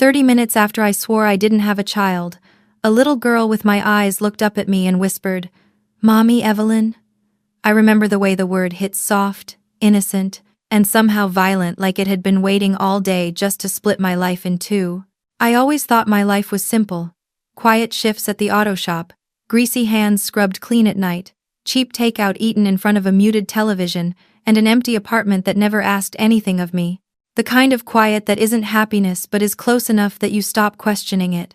30 minutes after I swore I didn't have a child, a little girl with my eyes looked up at me and whispered, "Mommy, Evelyn?" I remember the way the word hit soft, innocent, and somehow violent, like it had been waiting all day just to split my life in two. I always thought my life was simple. Quiet shifts at the auto shop, greasy hands scrubbed clean at night, cheap takeout eaten in front of a muted television, and an empty apartment that never asked anything of me. The kind of quiet that isn't happiness but is close enough that you stop questioning it.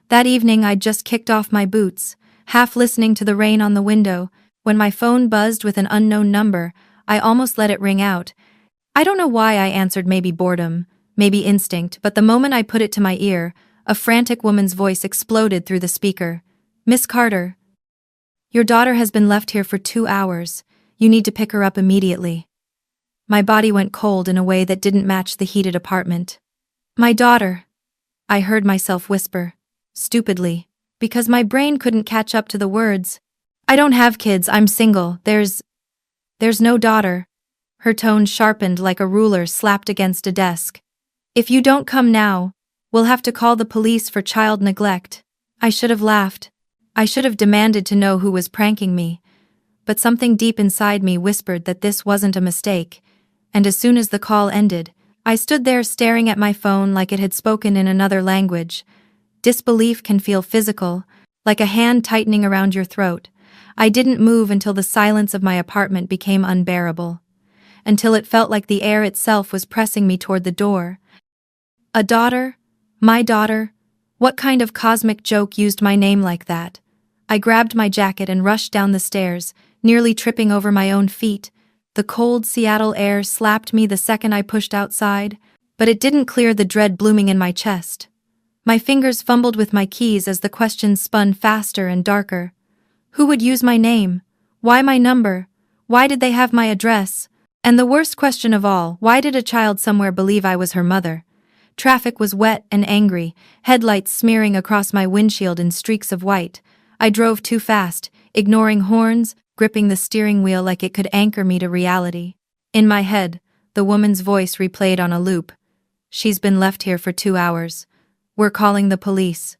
That evening I'd just kicked off my boots, half listening to the rain on the window, when my phone buzzed with an unknown number. I almost let it ring out. I don't know why I answered, maybe boredom, maybe instinct, but the moment I put it to my ear, a frantic woman's voice exploded through the speaker. "Miss Carter, your daughter has been left here for 2 hours. You need to pick her up immediately." My body went cold in a way that didn't match the heated apartment. "My daughter," I heard myself whisper, stupidly, because my brain couldn't catch up to the words. "I don't have kids, I'm single, there's no daughter." Her tone sharpened like a ruler slapped against a desk. "If you don't come now, we'll have to call the police for child neglect." I should have laughed. I should have demanded to know who was pranking me. But something deep inside me whispered that this wasn't a mistake, and as soon as the call ended, I stood there staring at my phone like it had spoken in another language. Disbelief can feel physical, like a hand tightening around your throat. I didn't move until the silence of my apartment became unbearable. Until it felt like the air itself was pressing me toward the door. A daughter? My daughter? What kind of cosmic joke used my name like that? I grabbed my jacket and rushed down the stairs, nearly tripping over my own feet. The cold Seattle air slapped me the second I pushed outside, but it didn't clear the dread blooming in my chest. My fingers fumbled with my keys as the questions spun faster and darker. Who would use my name? Why my number? Why did they have my address? And the worst question of all, why did a child somewhere believe I was her mother? Traffic was wet and angry, headlights smearing across my windshield in streaks of white. I drove too fast, ignoring horns, gripping the steering wheel like it could anchor me to reality. In my head, the woman's voice replayed on a loop. "She's been left here for 2 hours. We're calling the police."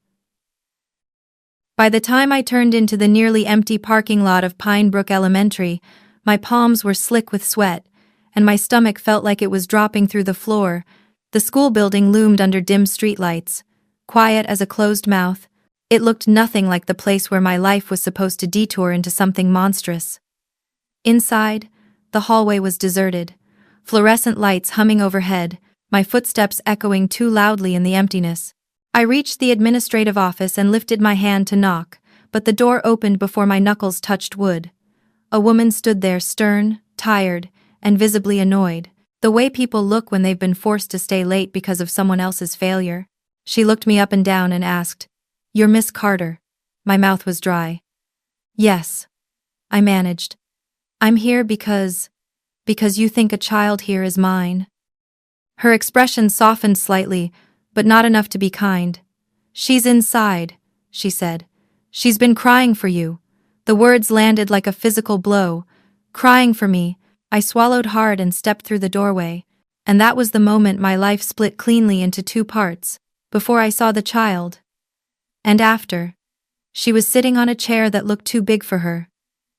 By the time I turned into the nearly empty parking lot of Pine Brook Elementary, my palms were slick with sweat, and my stomach felt like it was dropping through the floor. The school building loomed under dim streetlights, quiet as a closed mouth. It looked nothing like the place where my life was supposed to detour into something monstrous. Inside, the hallway was deserted, fluorescent lights humming overhead, my footsteps echoing too loudly in the emptiness. I reached the administrative office and lifted my hand to knock, but the door opened before my knuckles touched wood. A woman stood there, stern, tired, and visibly annoyed, the way people look when they've been forced to stay late because of someone else's failure. She looked me up and down and asked, "You're Miss Carter?" My mouth was dry. "Yes," I managed. "I'm here because you think a child here is mine." Her expression softened slightly, but not enough to be kind. "She's inside," she said. "She's been crying for you." The words landed like a physical blow. Crying for me. I swallowed hard and stepped through the doorway, and that was the moment my life split cleanly into 2 parts, before I saw the child. And after. She was sitting on a chair that looked too big for her.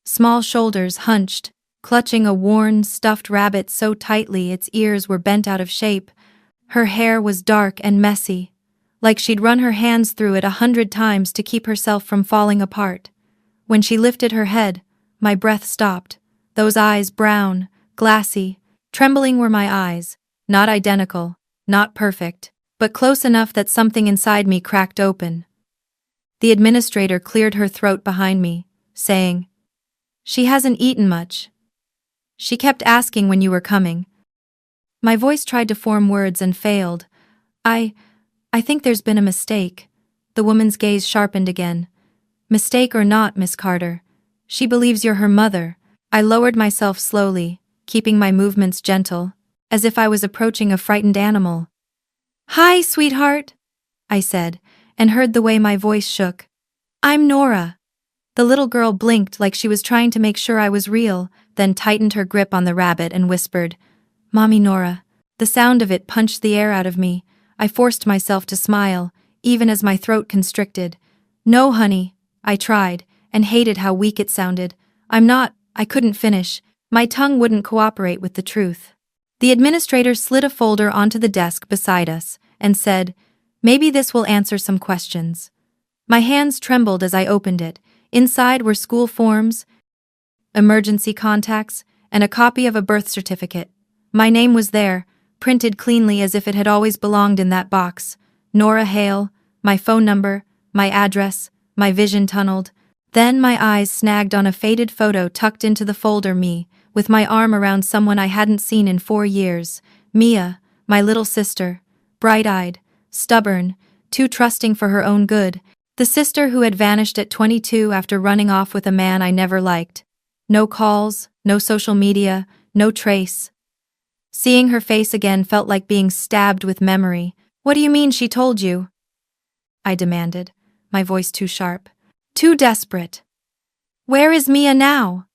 Small shoulders hunched, clutching a worn, stuffed rabbit so tightly its ears were bent out of shape. Her hair was dark and messy, like she'd run her hands through it 100 times to keep herself from falling apart. When she lifted her head, my breath stopped. Those eyes, brown, glassy, trembling were my eyes, not identical, not perfect, but close enough that something inside me cracked open. The administrator cleared her throat behind me, saying, "She hasn't eaten much. She kept asking when you were coming." My voice tried to form words and failed. I think there's been a mistake." The woman's gaze sharpened again. "Mistake or not, Miss Carter. She believes you're her mother." I lowered myself slowly, keeping my movements gentle, as if I was approaching a frightened animal. "Hi, sweetheart," I said, and heard the way my voice shook. "I'm Nora." The little girl blinked like she was trying to make sure I was real, then tightened her grip on the rabbit and whispered, "Mommy Nora." The sound of it punched the air out of me. I forced myself to smile, even as my throat constricted. "No, honey," I tried, and hated how weak it sounded. I couldn't finish. My tongue wouldn't cooperate with the truth. The administrator slid a folder onto the desk beside us and said, "Maybe this will answer some questions." My hands trembled as I opened it. Inside were school forms, emergency contacts, and a copy of a birth certificate. My name was there, printed cleanly as if it had always belonged in that box. Nora Hale, my phone number, my address, my vision tunneled. Then my eyes snagged on a faded photo tucked into the folder, me, with my arm around someone I hadn't seen in 4 years. Mia, my little sister, bright-eyed, stubborn, too trusting for her own good. The sister who had vanished at 22 after running off with a man I never liked. No calls, no social media, no trace. Seeing her face again felt like being stabbed with memory. "What do you mean she told you?" I demanded, my voice too sharp, too desperate. "Where is Mia now?"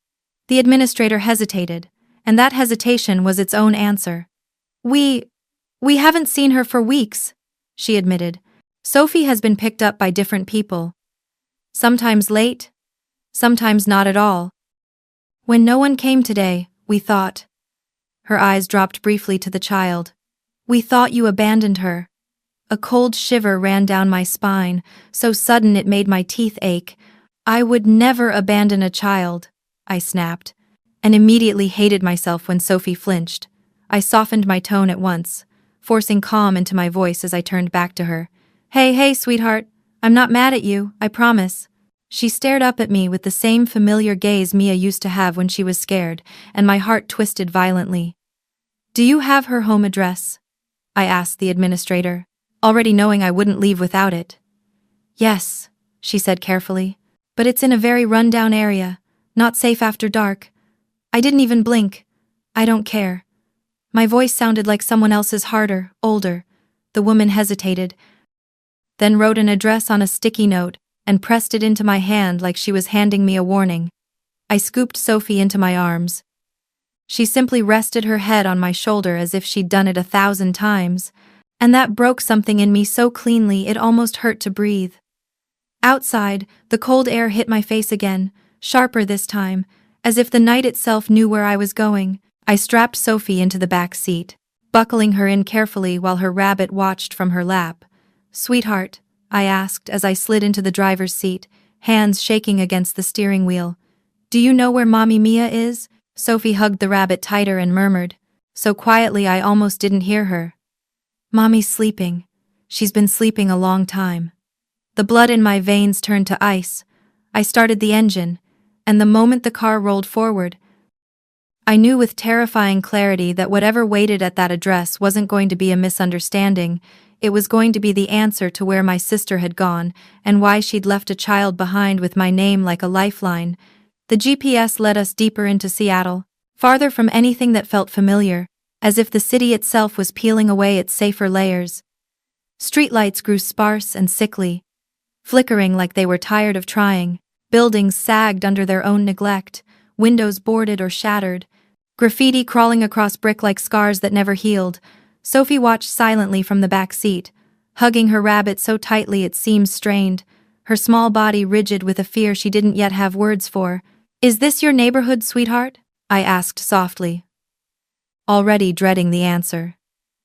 The administrator hesitated, and that hesitation was its own answer. We haven't seen her for weeks," she admitted. "Sophie has been picked up by different people. Sometimes late, sometimes not at all. When no one came today, we thought." Her eyes dropped briefly to the child. "We thought you abandoned her." A cold shiver ran down my spine, so sudden it made my teeth ache. "I would never abandon a child," I snapped, and immediately hated myself when Sophie flinched. I softened my tone at once, forcing calm into my voice as I turned back to her. Hey, sweetheart, I'm not mad at you, I promise." She stared up at me with the same familiar gaze Mia used to have when she was scared, and my heart twisted violently. "Do you have her home address?" I asked the administrator, already knowing I wouldn't leave without it. "Yes," she said carefully, "but it's in a very run-down area, not safe after dark." I didn't even blink. "I don't care." My voice sounded like someone else's, harder, older. The woman hesitated, then wrote an address on a sticky note and pressed it into my hand like she was handing me a warning. I scooped Sophie into my arms. She simply rested her head on my shoulder as if she'd done it 1,000 times, and that broke something in me so cleanly it almost hurt to breathe. Outside, the cold air hit my face again, sharper this time, as if the night itself knew where I was going. I strapped Sophie into the back seat, buckling her in carefully while her rabbit watched from her lap. "Sweetheart," I asked as I slid into the driver's seat, hands shaking against the steering wheel, "do you know where Mommy Mia is?" Sophie hugged the rabbit tighter and murmured, so quietly I almost didn't hear her. "Mommy's sleeping. She's been sleeping a long time." The blood in my veins turned to ice. I started the engine, and the moment the car rolled forward, I knew with terrifying clarity that whatever waited at that address wasn't going to be a misunderstanding. It was going to be the answer to where my sister had gone and why she'd left a child behind with my name like a lifeline. The GPS led us deeper into Seattle, farther from anything that felt familiar, as if the city itself was peeling away its safer layers. Streetlights grew sparse and sickly, flickering like they were tired of trying. Buildings sagged under their own neglect, windows boarded or shattered, graffiti crawling across brick like scars that never healed. Sophie watched silently from the back seat, hugging her rabbit so tightly it seemed strained, her small body rigid with a fear she didn't yet have words for. "Is this your neighborhood, sweetheart?" I asked softly, already dreading the answer.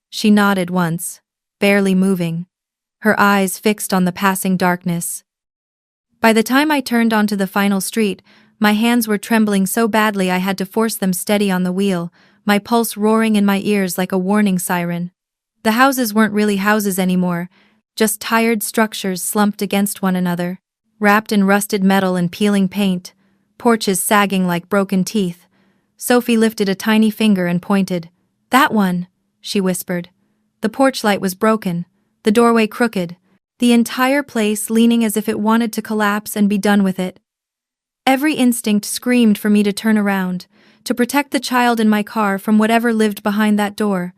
She nodded once, barely moving, her eyes fixed on the passing darkness. By the time I turned onto the final street, my hands were trembling so badly I had to force them steady on the wheel, my pulse roaring in my ears like a warning siren. The houses weren't really houses anymore, just tired structures slumped against one another, wrapped in rusted metal and peeling paint, porches sagging like broken teeth. Sophie lifted a tiny finger and pointed. "That one," she whispered. The porch light was broken, the doorway crooked, the entire place leaning as if it wanted to collapse and be done with it. Every instinct screamed for me to turn around, to protect the child in my car from whatever lived behind that door.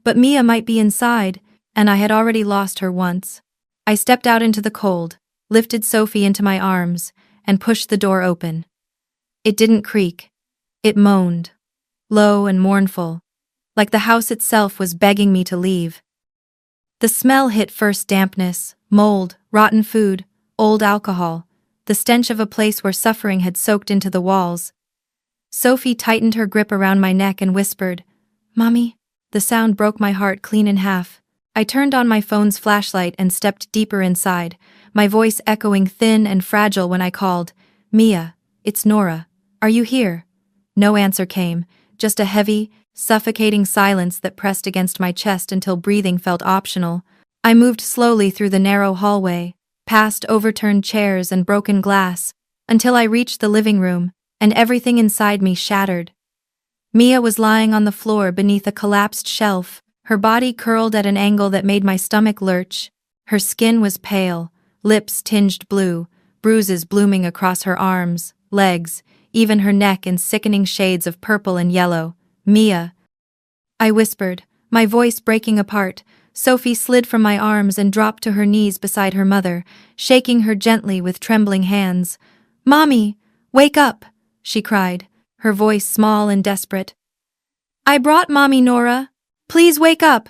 But Mia might be inside, and I had already lost her once. I stepped out into the cold, lifted Sophie into my arms, and pushed the door open. It didn't creak. It moaned, low and mournful, like the house itself was begging me to leave. The smell hit first: dampness, mold, rotten food, old alcohol, the stench of a place where suffering had soaked into the walls. Sophie tightened her grip around my neck and whispered, "Mommy." The sound broke my heart clean in half. I turned on my phone's flashlight and stepped deeper inside, my voice echoing thin and fragile when I called, "Mia, it's Nora. Are you here?" No answer came, just a heavy, suffocating silence that pressed against my chest until breathing felt optional. I moved slowly through the narrow hallway, past overturned chairs and broken glass, until I reached the living room, and everything inside me shattered. Mia was lying on the floor beneath a collapsed shelf, her body curled at an angle that made my stomach lurch. Her skin was pale, lips tinged blue, bruises blooming across her arms, legs, even her neck in sickening shades of purple and yellow. "Mia," I whispered, my voice breaking apart. Sophie slid from my arms and dropped to her knees beside her mother, shaking her gently with trembling hands. "Mommy, wake up," she cried, her voice small and desperate. "I brought Mommy, Nora. Please wake up."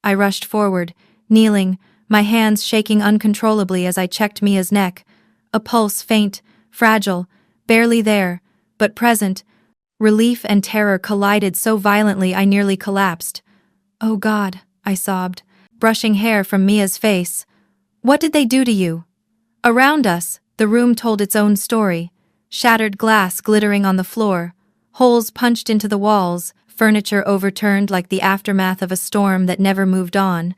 I rushed forward, kneeling, my hands shaking uncontrollably as I checked Mia's neck, a pulse faint, fragile, barely there, but present. Relief and terror collided so violently I nearly collapsed. "Oh God," I sobbed, brushing hair from Mia's face. "What did they do to you?" Around us, the room told its own story. Shattered glass glittering on the floor, holes punched into the walls, furniture overturned like the aftermath of a storm that never moved on.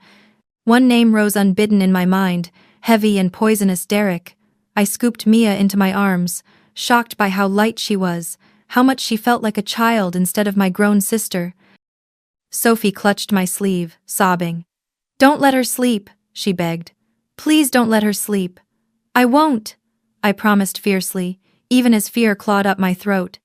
One name rose unbidden in my mind, heavy and poisonous: Derek. I scooped Mia into my arms, shocked by how light she was, how much she felt like a child instead of my grown sister. Sophie clutched my sleeve, sobbing. "Don't let her sleep," she begged. "Please don't let her sleep." "I won't," I promised fiercely, even as fear clawed up my throat.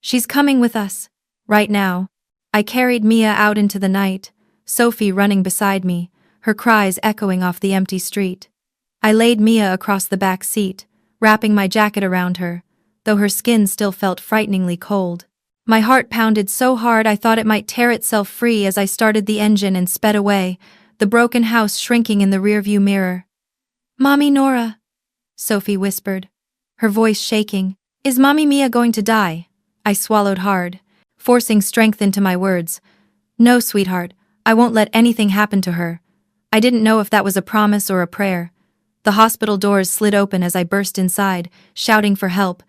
"She's coming with us. Right now." I carried Mia out into the night, Sophie running beside me, her cries echoing off the empty street. I laid Mia across the back seat, wrapping my jacket around her, though her skin still felt frighteningly cold. My heart pounded so hard I thought it might tear itself free as I started the engine and sped away, the broken house shrinking in the rearview mirror. "Mommy, Nora," Sophie whispered, her voice shaking. "Is Mommy Mia going to die?" I swallowed hard, forcing strength into my words. "No, sweetheart, I won't let anything happen to her." I didn't know if that was a promise or a prayer. The hospital doors slid open as I burst inside, shouting for help.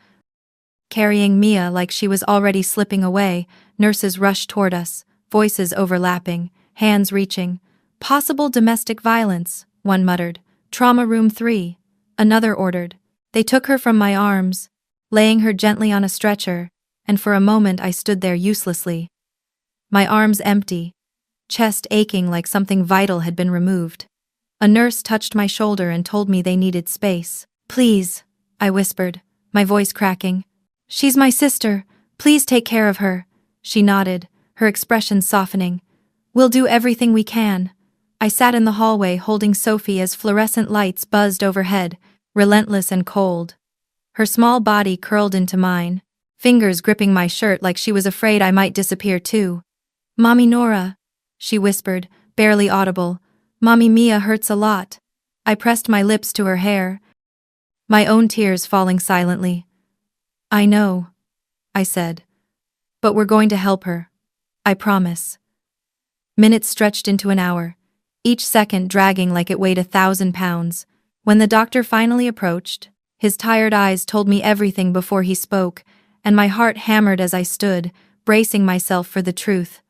Carrying Mia like she was already slipping away, nurses rushed toward us, voices overlapping, hands reaching. "Possible domestic violence," one muttered. "Trauma room 3, another ordered. They took her from my arms, laying her gently on a stretcher, and for a moment I stood there uselessly. My arms empty, chest aching like something vital had been removed. A nurse touched my shoulder and told me they needed space. "Please," I whispered, my voice cracking. "She's my sister. Please take care of her." She nodded, her expression softening. "We'll do everything we can." I sat in the hallway holding Sophie as fluorescent lights buzzed overhead, relentless and cold. Her small body curled into mine, fingers gripping my shirt like she was afraid I might disappear too. "Mommy Nora," she whispered, barely audible. "Mommy Mia hurts a lot." I pressed my lips to her hair, my own tears falling silently. "I know," I said. "But we're going to help her. I promise." Minutes stretched into an hour, each second dragging like it weighed 1,000 pounds. When the doctor finally approached, his tired eyes told me everything before he spoke, and my heart hammered as I stood, bracing myself for the truth.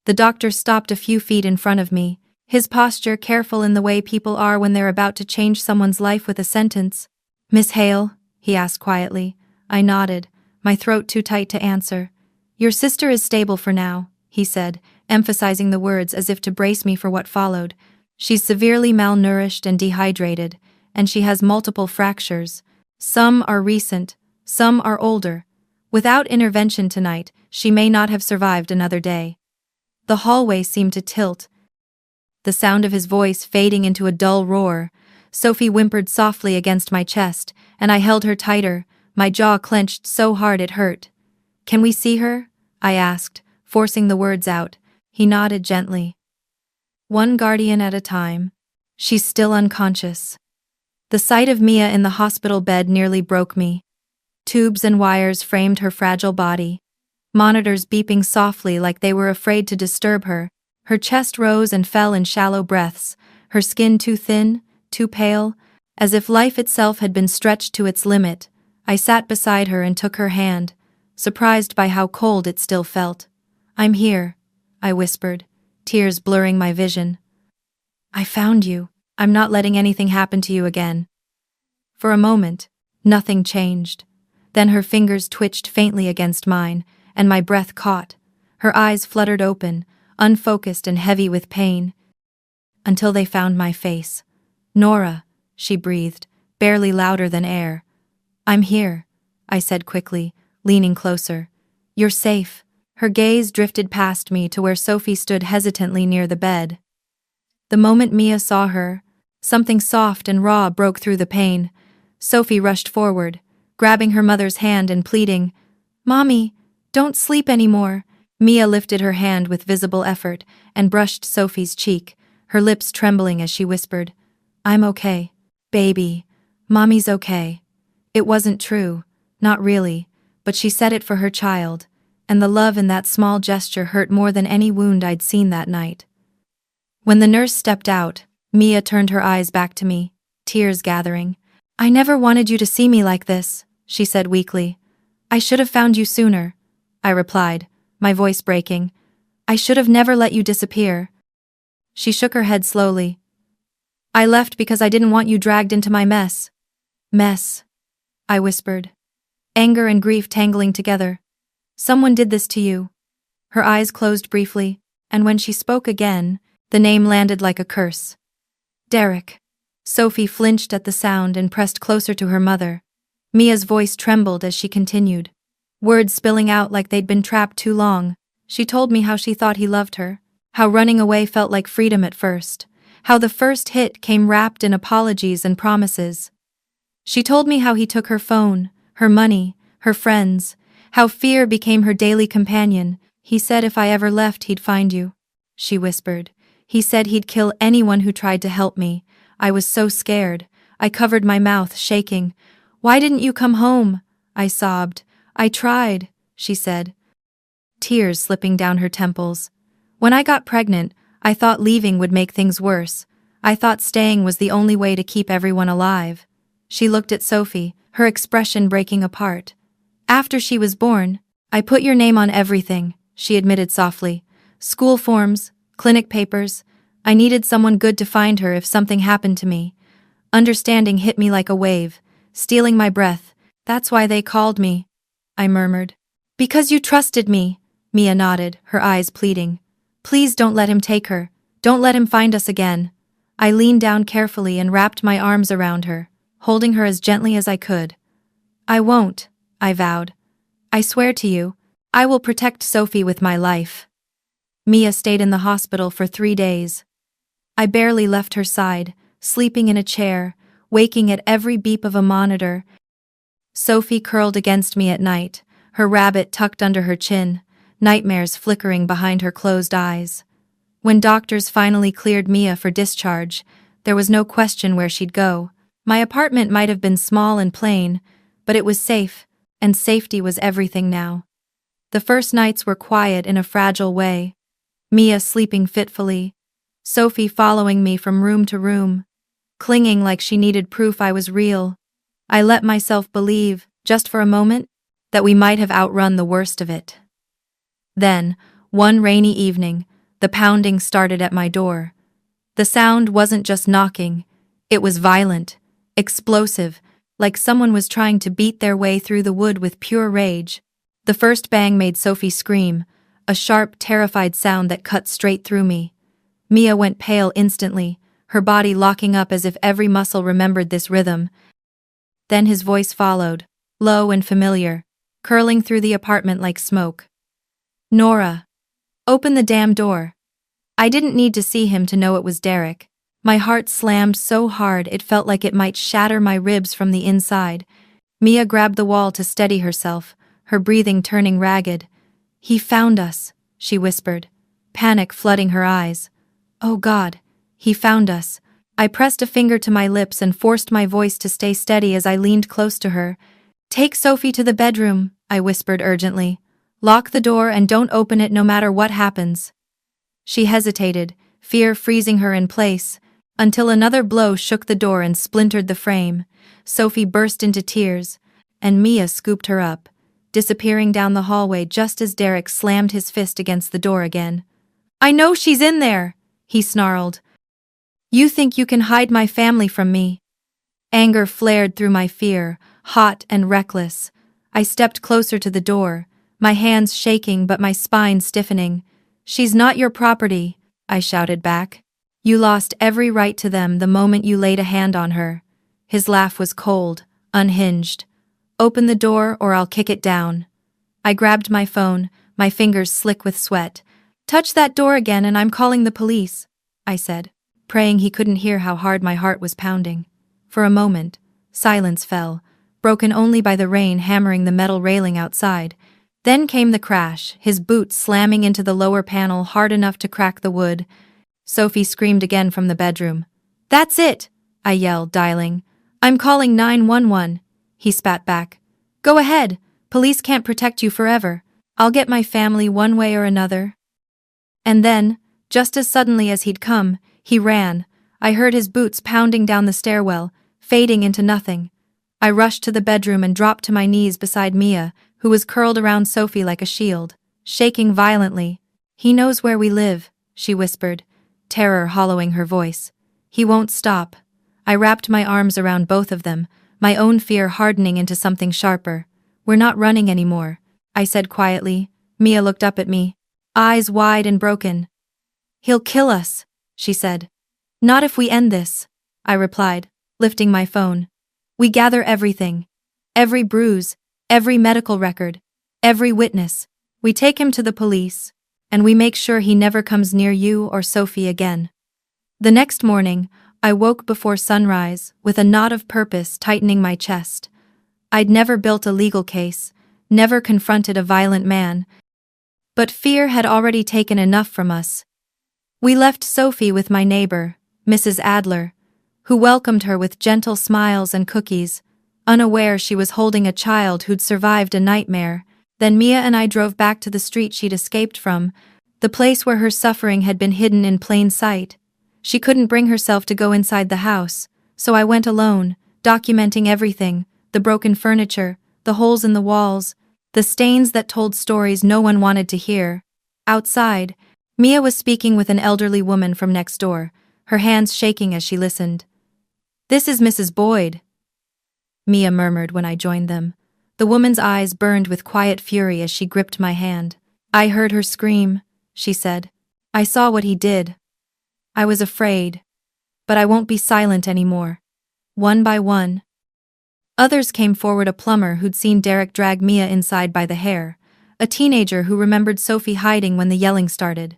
The doctor stopped a few feet in front of me, his posture careful in the way people are when they're about to change someone's life with a sentence. "Miss Hale?" he asked quietly. I nodded, my throat too tight to answer. "Your sister is stable for now," he said, emphasizing the words as if to brace me for what followed. "She's severely malnourished and dehydrated, and she has multiple fractures. Some are recent, some are older. Without intervention tonight, she may not have survived another day." The hallway seemed to tilt, the sound of his voice fading into a dull roar. Sophie whimpered softly against my chest, and I held her tighter, my jaw clenched so hard it hurt. "Can we see her?" I asked, forcing the words out. He nodded gently. one guardian at a time. She's still unconscious. The sight of Mia in the hospital bed nearly broke me. Tubes and wires framed her fragile body, monitors beeping softly like they were afraid to disturb her. Her chest rose and fell in shallow breaths, her skin too thin, too pale, as if life itself had been stretched to its limit. I sat beside her and took her hand, surprised by how cold it still felt. "I'm here," I whispered, tears blurring my vision. "I found you. I'm not letting anything happen to you again." For a moment, nothing changed. Then her fingers twitched faintly against mine, and my breath caught. Her eyes fluttered open, unfocused and heavy with pain, until they found my face. "Nora," she breathed, barely louder than air. "I'm here," I said quickly, leaning closer. "You're safe." Her gaze drifted past me to where Sophie stood hesitantly near the bed. The moment Mia saw her, something soft and raw broke through the pain. Sophie rushed forward, grabbing her mother's hand and pleading, "Mommy, don't sleep anymore." Mia lifted her hand with visible effort and brushed Sophie's cheek, her lips trembling as she whispered, "I'm okay, baby. Mommy's okay." It wasn't true, not really, but she said it for her child, and the love in that small gesture hurt more than any wound I'd seen that night. When the nurse stepped out, Mia turned her eyes back to me, tears gathering. "I never wanted you to see me like this," she said weakly. "I should have found you sooner," I replied, my voice breaking. "I should have never let you disappear." She shook her head slowly. "I left because I didn't want you dragged into my mess." "Mess," I whispered, anger and grief tangling together. "Someone did this to you." Her eyes closed briefly, and when she spoke again, the name landed like a curse. "Derek." Sophie flinched at the sound and pressed closer to her mother. Mia's voice trembled as she continued, words spilling out like they'd been trapped too long. She told me how she thought he loved her, how running away felt like freedom at first, how the first hit came wrapped in apologies and promises. She told me how he took her phone, her money, her friends, how fear became her daily companion. "He said if I ever left he'd find you," she whispered. "He said he'd kill anyone who tried to help me." I was so scared. I covered my mouth, shaking. "Why didn't you come home?" I sobbed. "I tried," she said, tears slipping down her temples. "When I got pregnant, I thought leaving would make things worse. I thought staying was the only way to keep everyone alive." She looked at Sophie, her expression breaking apart. "After she was born, I put your name on everything," she admitted softly. "School forms, clinic papers. I needed someone good to find her if something happened to me." Understanding hit me like a wave, stealing my breath. "That's why they called me," I murmured. "Because you trusted me," Mia nodded, her eyes pleading. "Please don't let him take her. Don't let him find us again." I leaned down carefully and wrapped my arms around her, holding her as gently as I could. "I won't," I vowed. "I swear to you, I will protect Sophie with my life." Mia stayed in the hospital for 3 days. I barely left her side, sleeping in a chair, waking at every beep of a monitor. Sophie curled against me at night, her rabbit tucked under her chin, nightmares flickering behind her closed eyes. When doctors finally cleared Mia for discharge, there was no question where she'd go. My apartment might have been small and plain, but it was safe, and safety was everything now. The first nights were quiet in a fragile way. Mia sleeping fitfully, Sophie following me from room to room, clinging like she needed proof I was real. I let myself believe, just for a moment, that we might have outrun the worst of it. Then, one rainy evening, the pounding started at my door. The sound wasn't just knocking, it was violent, explosive, like someone was trying to beat their way through the wood with pure rage. The first bang made Sophie scream, a sharp, terrified sound that cut straight through me. Mia went pale instantly, her body locking up as if every muscle remembered this rhythm. Then his voice followed, low and familiar, curling through the apartment like smoke. "Nora, open the damn door." I didn't need to see him to know it was Derek. My heart slammed so hard it felt like it might shatter my ribs from the inside. Mia grabbed the wall to steady herself, her breathing turning ragged. "He found us," she whispered, panic flooding her eyes. Oh God, he found us. I pressed a finger to my lips and forced my voice to stay steady as I leaned close to her. Take Sophie to the bedroom, I whispered urgently. Lock the door and don't open it no matter what happens. She hesitated, fear freezing her in place, until another blow shook the door and splintered the frame. Sophie burst into tears, and Mia scooped her up, disappearing down the hallway just as Derek slammed his fist against the door again. I know she's in there, he snarled. You think you can hide my family from me? Anger flared through my fear, hot and reckless. I stepped closer to the door, my hands shaking but my spine stiffening. She's not your property, I shouted back. You lost every right to them the moment you laid a hand on her. His laugh was cold, unhinged. Open the door or I'll kick it down. I grabbed my phone, my fingers slick with sweat. Touch that door again and I'm calling the police, I said, praying he couldn't hear how hard my heart was pounding. For a moment, silence fell, broken only by the rain hammering the metal railing outside. Then came the crash, his boot slamming into the lower panel hard enough to crack the wood. Sophie screamed again from the bedroom. That's it, I yelled, dialing. I'm calling 911, he spat back. Go ahead, police can't protect you forever. I'll get my family one way or another. And then, just as suddenly as he'd come, he ran. I heard his boots pounding down the stairwell, fading into nothing. I rushed to the bedroom and dropped to my knees beside Mia, who was curled around Sophie like a shield, shaking violently. He knows where we live, she whispered, terror hollowing her voice. He won't stop. I wrapped my arms around both of them, my own fear hardening into something sharper. We're not running anymore, I said quietly. Mia looked up at me, eyes wide and broken. He'll kill us, she said. Not if we end this, I replied, lifting my phone. We gather everything. Every bruise, every medical record, every witness. We take him to the police, and we make sure he never comes near you or Sophie again. The next morning, I woke before sunrise, with a knot of purpose tightening my chest. I'd never built a legal case, never confronted a violent man, but fear had already taken enough from us. We left Sophie with my neighbor, Mrs. Adler, who welcomed her with gentle smiles and cookies, unaware she was holding a child who'd survived a nightmare. Then Mia and I drove back to the street she'd escaped from, the place where her suffering had been hidden in plain sight. She couldn't bring herself to go inside the house, so I went alone, documenting everything, the broken furniture, the holes in the walls, the stains that told stories no one wanted to hear. Outside, Mia was speaking with an elderly woman from next door, her hands shaking as she listened. This is Mrs. Boyd, Mia murmured when I joined them. The woman's eyes burned with quiet fury as she gripped my hand. I heard her scream, she said. I saw what he did. I was afraid. But I won't be silent anymore. One by one. Others came forward, a plumber who'd seen Derek drag Mia inside by the hair, a teenager who remembered Sophie hiding when the yelling started.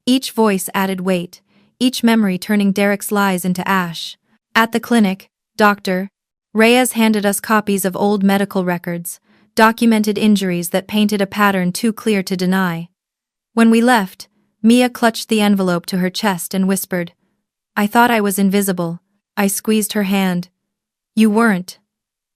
Each voice added weight, each memory turning Derek's lies into ash. At the clinic, Dr. Reyes handed us copies of old medical records, documented injuries that painted a pattern too clear to deny. When we left, Mia clutched the envelope to her chest and whispered, I thought I was invisible. I squeezed her hand. You weren't,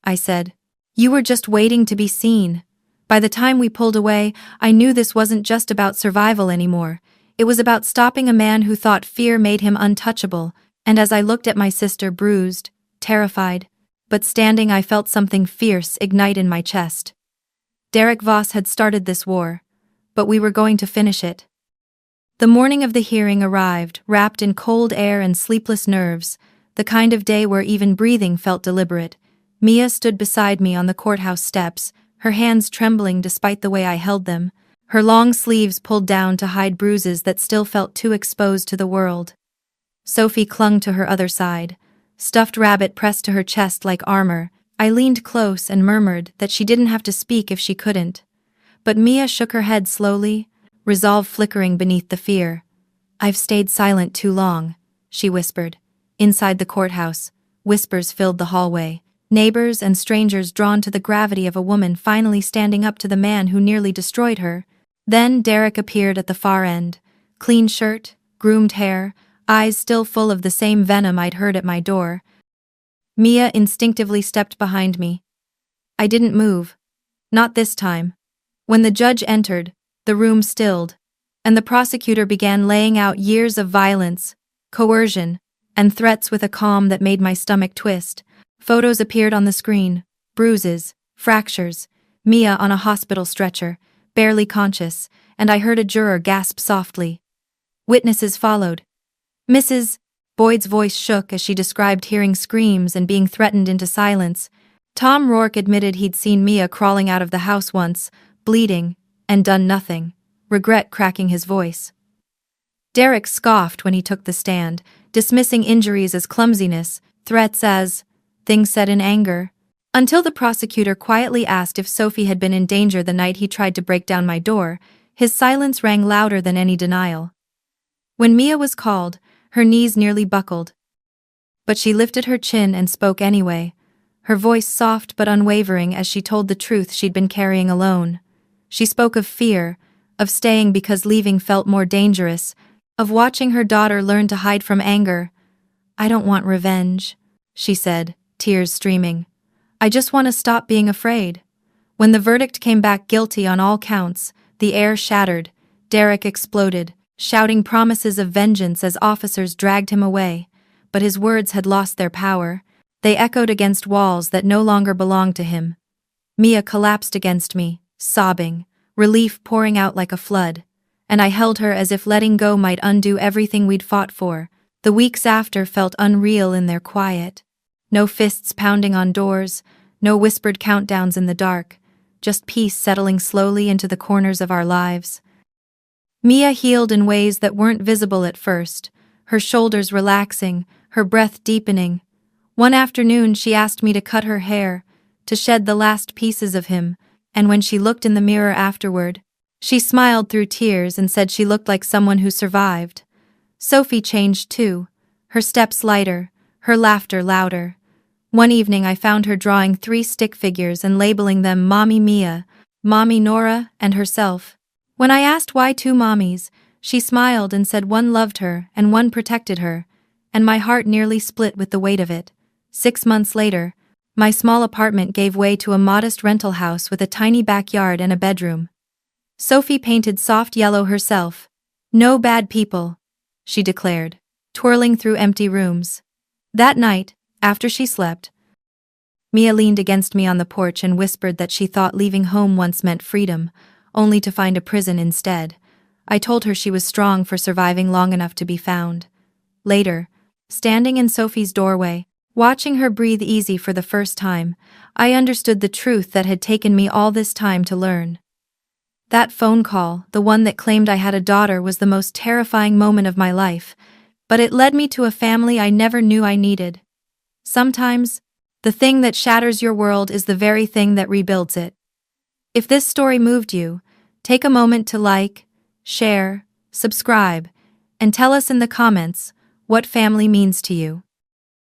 I said. You were just waiting to be seen. By the time we pulled away, I knew this wasn't just about survival anymore. It was about stopping a man who thought fear made him untouchable, and as I looked at my sister, bruised, terrified, but standing, I felt something fierce ignite in my chest. Derek Voss had started this war, but we were going to finish it. The morning of the hearing arrived, wrapped in cold air and sleepless nerves, the kind of day where even breathing felt deliberate. Mia stood beside me on the courthouse steps, her hands trembling despite the way I held them, her long sleeves pulled down to hide bruises that still felt too exposed to the world. Sophie clung to her other side, stuffed rabbit pressed to her chest like armor. I leaned close and murmured that she didn't have to speak if she couldn't. But Mia shook her head slowly, resolve flickering beneath the fear. I've stayed silent too long, she whispered. Inside the courthouse, whispers filled the hallway. Neighbors and strangers drawn to the gravity of a woman finally standing up to the man who nearly destroyed her. Then Derek appeared at the far end. Clean shirt, groomed hair, eyes still full of the same venom I'd heard at my door. Mia instinctively stepped behind me. I didn't move. Not this time. When the judge entered, the room stilled, and the prosecutor began laying out years of violence, coercion, and threats with a calm that made my stomach twist. Photos appeared on the screen: bruises, fractures, Mia on a hospital stretcher, barely conscious, and I heard a juror gasp softly. Witnesses followed. Mrs. Boyd's voice shook as she described hearing screams and being threatened into silence. Tom Rourke admitted he'd seen Mia crawling out of the house once, bleeding, and done nothing, regret cracking his voice. Derek scoffed when he took the stand, dismissing injuries as clumsiness, threats as things said in anger, until the prosecutor quietly asked if Sophie had been in danger the night he tried to break down my door. His silence rang louder than any denial. When Mia was called, her knees nearly buckled. But she lifted her chin and spoke anyway, her voice soft but unwavering as she told the truth she'd been carrying alone. She spoke of fear, of staying because leaving felt more dangerous, of watching her daughter learn to hide from anger. "I don't want revenge," she said, tears streaming. "I just want to stop being afraid." When the verdict came back guilty on all counts, the air shattered. Derek exploded, shouting promises of vengeance as officers dragged him away, but his words had lost their power. They echoed against walls that no longer belonged to him. Mia collapsed against me, sobbing, relief pouring out like a flood, and I held her as if letting go might undo everything we'd fought for. The weeks after felt unreal in their quiet. No fists pounding on doors, no whispered countdowns in the dark, just peace settling slowly into the corners of our lives. Mia healed in ways that weren't visible at first, her shoulders relaxing, her breath deepening. One afternoon she asked me to cut her hair, to shed the last pieces of him, and when she looked in the mirror afterward, she smiled through tears and said she looked like someone who survived. Sophie changed too, her steps lighter, her laughter louder. One evening I found her drawing 3 stick figures and labeling them Mommy Mia, Mommy Nora, and herself. When I asked why 2 mommies, she smiled and said one loved her and one protected her, and my heart nearly split with the weight of it. 6 months later, my small apartment gave way to a modest rental house with a tiny backyard and a bedroom. Sophie painted soft yellow herself. "No bad people," she declared, twirling through empty rooms. That night, after she slept, Mia leaned against me on the porch and whispered that she thought leaving home once meant freedom, only to find a prison instead. I told her she was strong for surviving long enough to be found. Later, standing in Sophie's doorway, watching her breathe easy for the first time, I understood the truth that had taken me all this time to learn. That phone call, the one that claimed I had a daughter, was the most terrifying moment of my life, but it led me to a family I never knew I needed. Sometimes, the thing that shatters your world is the very thing that rebuilds it. If this story moved you, take a moment to like, share, subscribe, and tell us in the comments what family means to you.